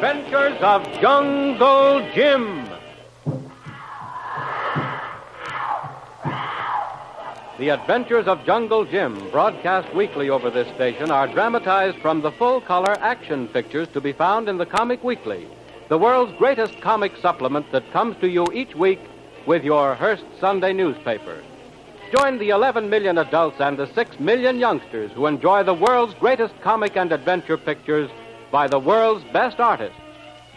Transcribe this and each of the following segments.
Adventures of Jungle Jim. The Adventures of Jungle Jim, broadcast weekly over this station, are dramatized from the full-color action pictures to be found in the Comic Weekly, the world's greatest comic supplement that comes to you each week with your Hearst Sunday newspaper. Join the 11 million adults and the 6 million youngsters who enjoy the world's greatest comic and adventure pictures by the world's best artists,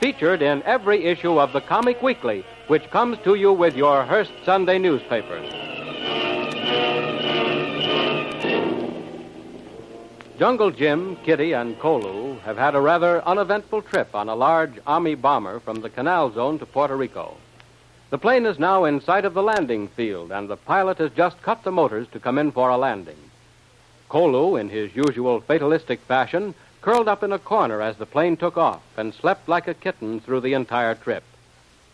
featured in every issue of the Comic Weekly, which comes to you with your Hearst Sunday newspaper. Jungle Jim, Kitty, and Kolu have had a rather uneventful trip on a large Army bomber from the Canal Zone to Puerto Rico. The plane is now in sight of the landing field, and the pilot has just cut the motors to come in for a landing. Kolu, in his usual fatalistic fashion, curled up in a corner as the plane took off and slept like a kitten through the entire trip.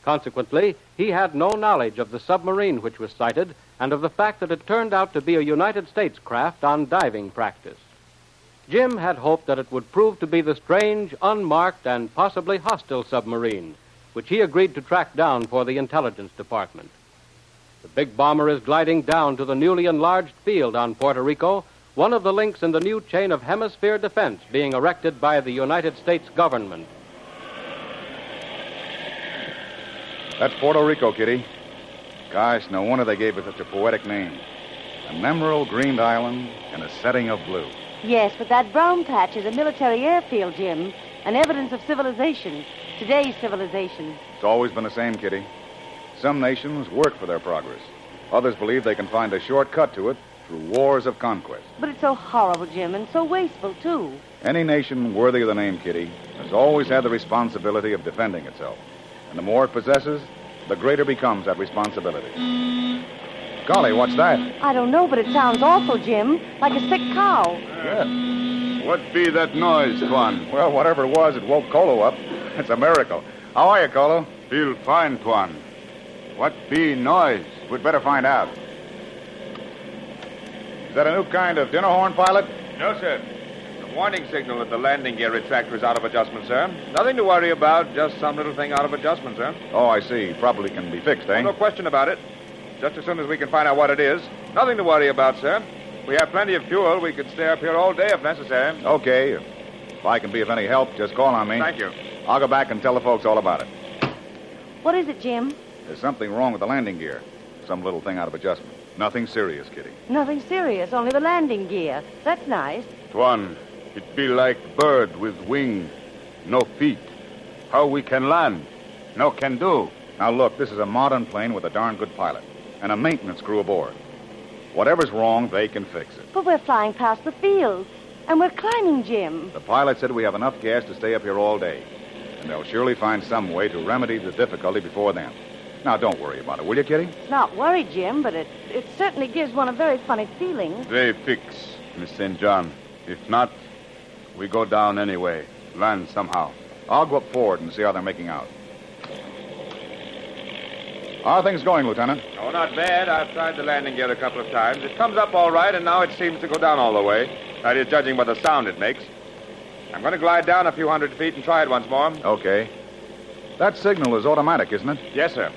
Consequently, he had no knowledge of the submarine which was sighted and of the fact that it turned out to be a United States craft on diving practice. Jim had hoped that it would prove to be the strange, unmarked, and possibly hostile submarine, which he agreed to track down for the intelligence department. The big bomber is gliding down to the newly enlarged field on Puerto Rico, one of the links in the new chain of hemisphere defense being erected by the United States government. That's Puerto Rico, Kitty. Gosh, no wonder they gave it such a poetic name. An emerald green island in a setting of blue. Yes, but that brown patch is a military airfield, Jim. An evidence of civilization. Today's civilization. It's always been the same, Kitty. Some nations work for their progress. Others believe they can find a shortcut to it through wars of conquest. But it's so horrible, Jim, and so wasteful, too. Any nation worthy of the name, Kitty, has always had the responsibility of defending itself. And the more it possesses, the greater becomes that responsibility. Golly, what's that? I don't know, but it sounds awful, Jim. Like a sick cow. Yeah. What be that noise, Tuan? Well, whatever it was, it woke Kolu up. It's a miracle. How are you, Kolu? Feel fine, Tuan. What be noise? We'd better find out. Is that a new kind of dinner horn, pilot? No, sir. The warning signal at the landing gear retractor is out of adjustment, sir. Nothing to worry about, just some little thing out of adjustment, sir. Oh, I see. Probably can be fixed, eh? No question about it. Just as soon as we can find out what it is. Nothing to worry about, sir. We have plenty of fuel. We could stay up here all day if necessary. Okay. If I can be of any help, just call on me. Thank you. I'll go back and tell the folks all about it. What is it, Jim? There's something wrong with the landing gear. Some little thing out of adjustment. Nothing serious, Kitty. Nothing serious, only the landing gear. That's nice. Tuan, it be like bird with wing, no feet. How we can land? No can do. Now, look, this is a modern plane with a darn good pilot and a maintenance crew aboard. Whatever's wrong, they can fix it. But we're flying past the field, and we're climbing, Jim. The pilot said we have enough gas to stay up here all day, and they'll surely find some way to remedy the difficulty before then. Now, don't worry about it, will you, Kitty? It's not worried, Jim, but it certainly gives one a very funny feeling. They fix, Miss St. John. If not, we go down anyway. Land somehow. I'll go up forward and see how they're making out. How are things going, Lieutenant? Oh, not bad. I've tried the landing gear a couple of times. It comes up all right, and now it seems to go down all the way. That is, judging by the sound it makes. I'm going to glide down a few hundred feet and try it once more. Okay. That signal is automatic, isn't it? Yes, sir.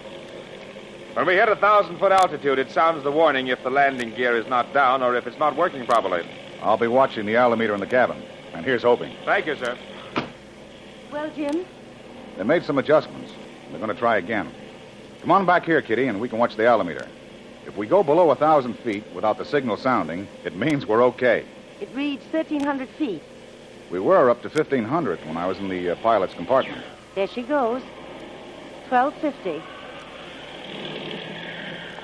When we hit 1,000-foot altitude, it sounds the warning if the landing gear is not down or if it's not working properly. I'll be watching the altimeter in the cabin. And here's hoping. Thank you, sir. Well, Jim? They made some adjustments. They're going to try again. Come on back here, Kitty, and we can watch the altimeter. If we go below 1,000 feet without the signal sounding, it means we're okay. It reads 1,300 feet. We were up to 1,500 when I was in the pilot's compartment. There she goes. 1,250.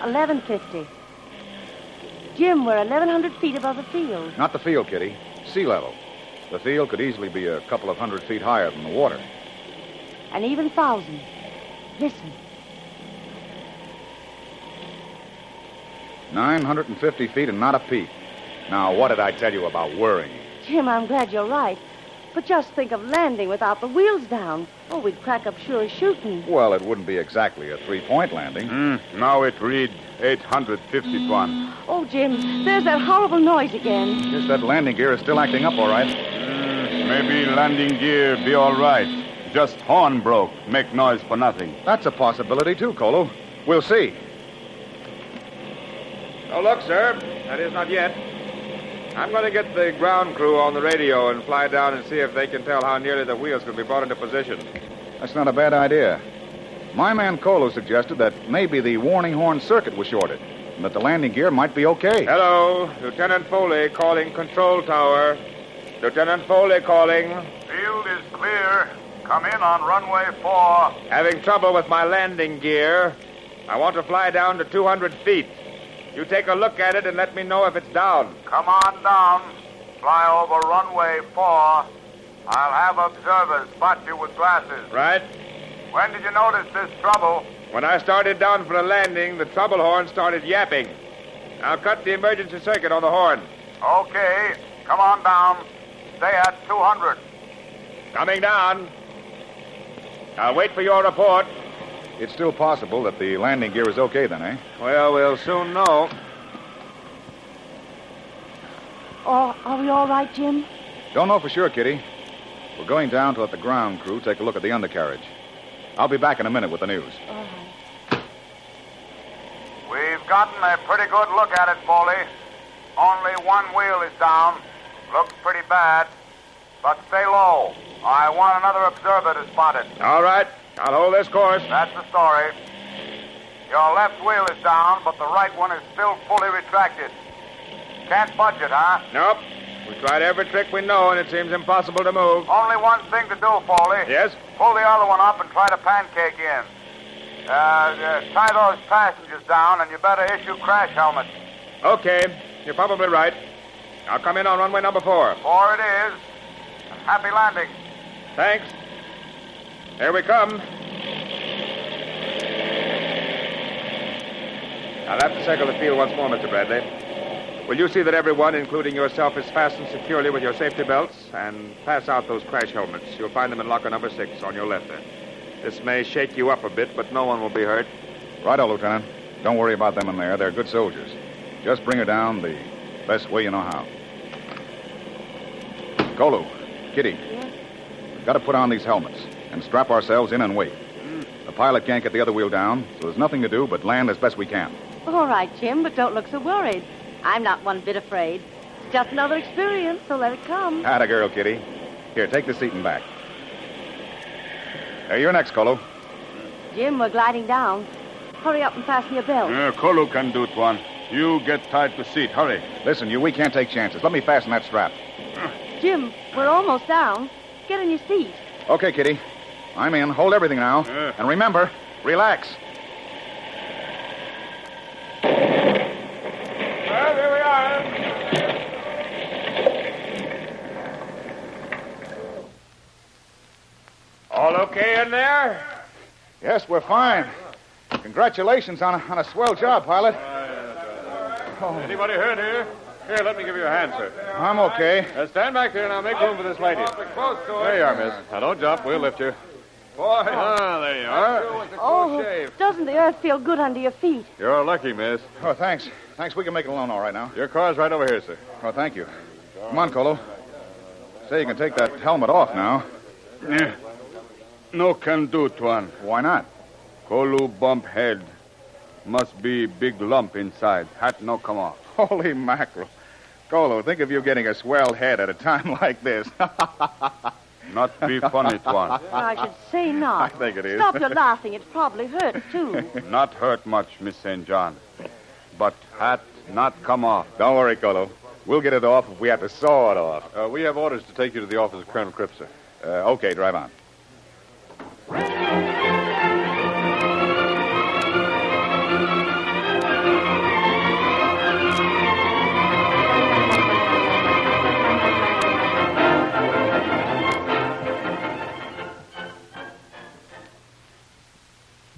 1,150. Jim, we're 1,100 feet above the field. Not the field, Kitty. Sea level. The field could easily be a couple of hundred feet higher than the water. An even 1,000. Listen. 950 feet and not a peep. Now, what did I tell you about worrying? Jim, I'm glad you're right. But just think of landing without the wheels down. Oh, we'd crack up sure as shooting. Well, it wouldn't be exactly a three-point landing. Now it read 850, Tuan. Oh, Jim, there's that horrible noise again. Guess that landing gear is still acting up all right. Maybe landing gear be all right. Just horn broke. Make noise for nothing. That's a possibility, too, Kolu. We'll see. Oh, look, sir. That is not yet. I'm going to get the ground crew on the radio and fly down and see if they can tell how nearly the wheels can be brought into position. That's not a bad idea. My man Kolu suggested that maybe the warning horn circuit was shorted and that the landing gear might be okay. Hello, Lieutenant Foley calling control tower. Lieutenant Foley calling. Field is clear. Come in on runway 4. Having trouble with my landing gear. I want to fly down to 200 feet. You take a look at it and let me know if it's down. Come on down. Fly over runway 4. I'll have observers spot you with glasses. Right? When did you notice this trouble? When I started down for the landing, the trouble horn started yapping. I'll cut the emergency circuit on the horn. Okay. Come on down. Stay at 200. Coming down. I'll wait for your report. It's still possible that the landing gear is okay then, eh? Well, we'll soon know. Oh, are we all right, Jim? Don't know for sure, Kitty. We're going down to let the ground crew take a look at the undercarriage. I'll be back in a minute with the news. All right. We've gotten a pretty good look at it, Foley. Only one wheel is down. Looks pretty bad. But stay low. I want another observer to spot it. All right. I'll hold this course. That's the story. Your left wheel is down, but the right one is still fully retracted. Can't budge it, huh? Nope. We tried every trick we know, and it seems impossible to move. Only one thing to do, Foley. Yes? Pull the other one up and try to pancake in. Tie those passengers down, and you better issue crash helmets. Okay. You're probably right. I'll come in on runway number 4. 4 it is. And happy landing. Thanks. Here we come. I'll have to circle the field once more, Mr. Bradley. Will you see that everyone, including yourself, is fastened securely with your safety belts? And pass out those crash helmets. You'll find them in locker number 6 on your left there. This may shake you up a bit, but no one will be hurt. Righto, Lieutenant. Don't worry about them in there. They're good soldiers. Just bring her down the best way you know how. Kolu, Kitty. Yes? We've got to put on these helmets and strap ourselves in and wait. The pilot can't get the other wheel down, so there's nothing to do but land as best we can. All right, Jim, but don't look so worried. I'm not one bit afraid. It's just another experience, so let it come. Atta girl, Kitty. Here, take the seat and back. Hey, you're next, Kolu. Jim, we're gliding down. Hurry up and fasten your belt. Kolu can do it, one. You get tied to seat. Hurry. Listen, we can't take chances. Let me fasten that strap. Jim, we're almost down. Get in your seat. Okay, Kitty. I'm in. Hold everything now. And remember, relax. Well, here we are. All okay in there? Yes, we're fine. Congratulations on a swell job, pilot. Anybody hurt here? Here, let me give you a hand, sir. I'm okay. Stand back there and I'll make room for this lady. There you are, miss. Now, don't jump. We'll lift you. Boy. There you are. Oh, doesn't the earth feel good under your feet? You're lucky, miss. Oh, thanks. Thanks, we can make it alone all right now. Your car's right over here, sir. Oh, thank you. Come on, Kolu. Say, you can take that helmet off now. Yeah. No can do, Tuan. Why not? Kolu bump head. Must be big lump inside. Hat no come off. Holy mackerel. Kolu, think of you getting a swell head at a time like this. Not be funny, Tuan. I should say not. I think it is. Stop your laughing. It probably hurts, too. Not hurt much, Miss St. John. But hat not come off. Don't worry, Kolu. We'll get it off if we have to saw it off. We have orders to take you to the office of Colonel Cripps, sir. Okay, drive on.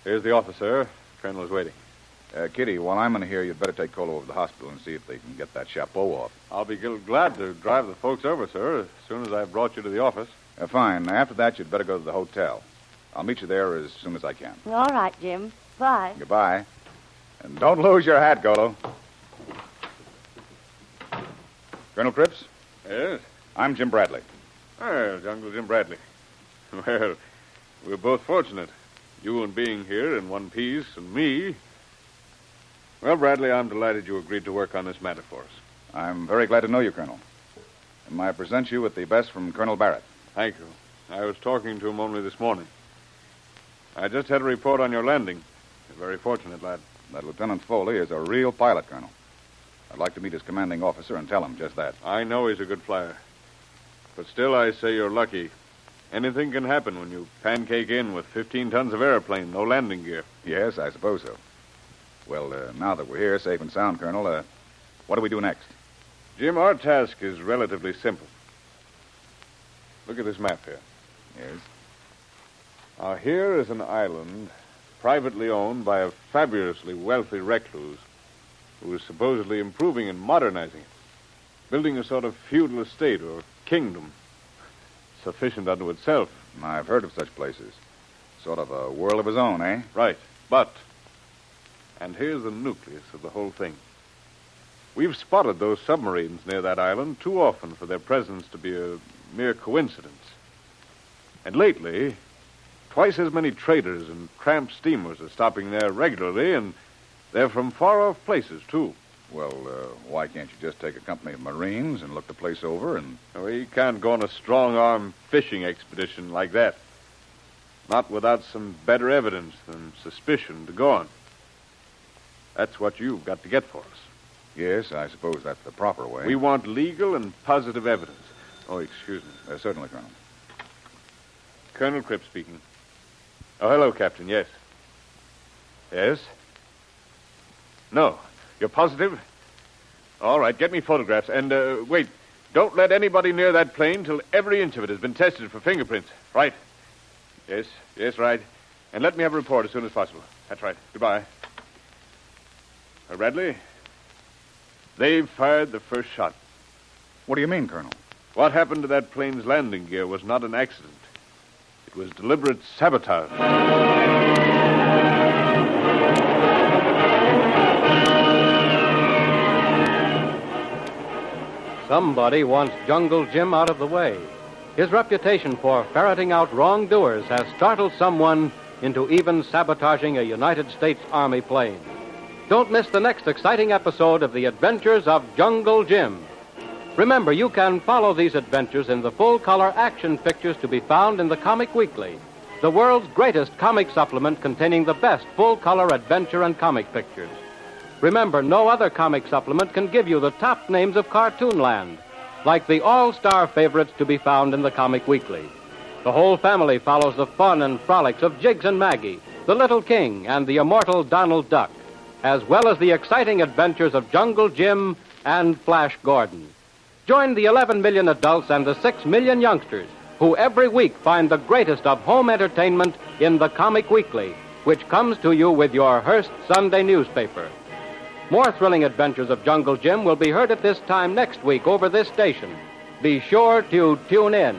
Here's the office, sir. Colonel is waiting. Kitty, while I'm in here, you'd better take Kolu over to the hospital and see if they can get that chapeau off. I'll be glad to drive the folks over, sir, as soon as I've brought you to the office. Fine. After that, you'd better go to the hotel. I'll meet you there as soon as I can. All right, Jim. Bye. Goodbye. And don't lose your hat, Kolu. Colonel Cripps? Yes? I'm Jim Bradley. Oh, Jungle Jim Bradley. Well, We're both fortunate. You in being here in one piece, and me. Well, Bradley, I'm delighted you agreed to work on this matter for us. I'm very glad to know you, Colonel. And I present you with the best from Colonel Barrett. Thank you. I was talking to him only this morning. I just had a report on your landing. You're very fortunate, lad. That Lieutenant Foley is a real pilot, Colonel. I'd like to meet his commanding officer and tell him just that. I know he's a good flyer. But still, I say you're lucky. Anything can happen when you pancake in with 15 tons of airplane, no landing gear. Yes, I suppose so. Well, now that we're here, safe and sound, Colonel, what do we do next? Jim, our task is relatively simple. Look at this map here. Yes? Now, here is an island privately owned by a fabulously wealthy recluse who is supposedly improving and modernizing it, building a sort of feudal estate or kingdom, sufficient unto itself. I've heard of such places. Sort of a world of his own, eh? Right, but, and here's the nucleus of the whole thing. We've spotted those submarines near that island too often for their presence to be a mere coincidence. And lately, twice as many traders and tramp steamers are stopping there regularly, and they're from far-off places, too. Well, why can't you just take a company of Marines and look the place over and... We can't go on a strong-arm fishing expedition like that. Not without some better evidence than suspicion to go on. That's what you've got to get for us. Yes, I suppose that's the proper way. We want legal and positive evidence. Oh, excuse me. Certainly, Colonel. Colonel Cripp speaking. Oh, hello, Captain. Yes. Yes? No. You're positive? All right, get me photographs. And, wait. Don't let anybody near that plane till every inch of it has been tested for fingerprints. Right. Yes, right. And let me have a report as soon as possible. That's right. Goodbye. Bradley, they've fired the first shot. What do you mean, Colonel? What happened to that plane's landing gear was not an accident. It was deliberate sabotage. Somebody wants Jungle Jim out of the way. His reputation for ferreting out wrongdoers has startled someone into even sabotaging a United States Army plane. Don't miss the next exciting episode of The Adventures of Jungle Jim. Remember, you can follow these adventures in the full-color action pictures to be found in the Comic Weekly, the world's greatest comic supplement containing the best full-color adventure and comic pictures. Remember, no other comic supplement can give you the top names of Cartoonland, like the all-star favorites to be found in the Comic Weekly. The whole family follows the fun and frolics of Jiggs and Maggie, the Little King, and the immortal Donald Duck, as well as the exciting adventures of Jungle Jim and Flash Gordon. Join the 11 million adults and the 6 million youngsters who every week find the greatest of home entertainment in the Comic Weekly, which comes to you with your Hearst Sunday newspaper. More thrilling adventures of Jungle Jim will be heard at this time next week over this station. Be sure to tune in.